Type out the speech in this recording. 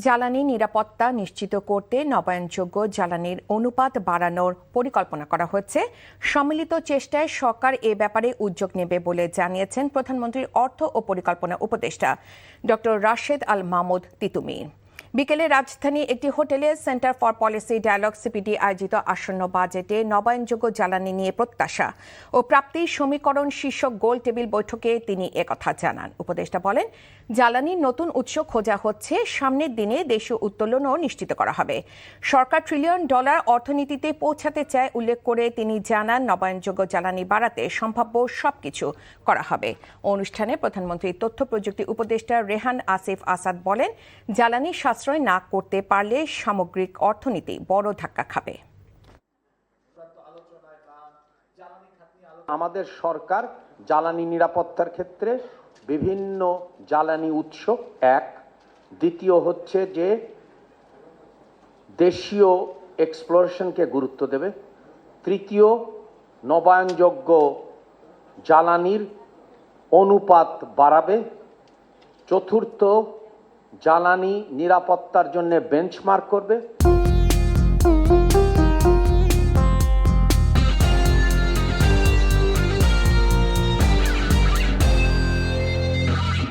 জ্বালানি নিরাপত্তা নিশ্চিত করতে নবায়নযোগ্য জ্বালানির অনুপাত বাড়ানোর পরিকল্পনা করা হচ্ছে। সম্মিলিত চেষ্টায় সরকার এ ব্যাপারে উদ্যোগ নেবে বলে জানিয়েছেন প্রধানমন্ত্রীর অর্থ ও পরিকল্পনা উপদেষ্টা ডক্টর রাশেদ আল মাহমুদ তিতুমী। বিকেলে রাজধানী একটি হোটেলে center for policy dialogue CPD আয়োজিত আসন্ন বাজেটে নবায়নযোগ্য জ্বালানি নিয়ে প্রত্যাশা ও প্রাপ্তির সমীকরণ শীর্ষক গোল টেবিল বৈঠকে তিনি একথা জানান। উপদেষ্টা বলেন, জ্বালানির নতুন উৎস খোঁজা হচ্ছে, সামনের দিনে দেশীয় উত্তোলনও নিশ্চিত করা হবে। সরকার $1 ট্রিলিয়ন অর্থনীতিতে পৌঁছাতে চায় উল্লেখ করে তিনি জানান, নবায়নযোগ্য জ্বালানি বাড়াতে সম্ভাব্য সবকিছু করা হবে। অনুষ্ঠানে প্রধানমন্ত্রীর তথ্য প্রযুক্তি উপদেষ্টা রেহান আসিফ আসাদ বলেন, জ্বালানি সাশ্রয় না করতে পারলে সামগ্রিক অর্থনীতি বড় ধাক্কা খাবে। আমাদের সরকার জ্বালানি নিরাপত্তার ক্ষেত্রে বিভিন্ন জ্বালানি উৎস এক, দ্বিতীয় হচ্ছে যে দেশীয় এক্সপ্লোরেশনকে গুরুত্ব দেবে, তৃতীয় নবায়নযোগ্য জ্বালানির অনুপাত বাড়াবে, চতুর্থ জ্বালানি নিরাপত্তার জন্য বেঞ্চমার্ক করবে।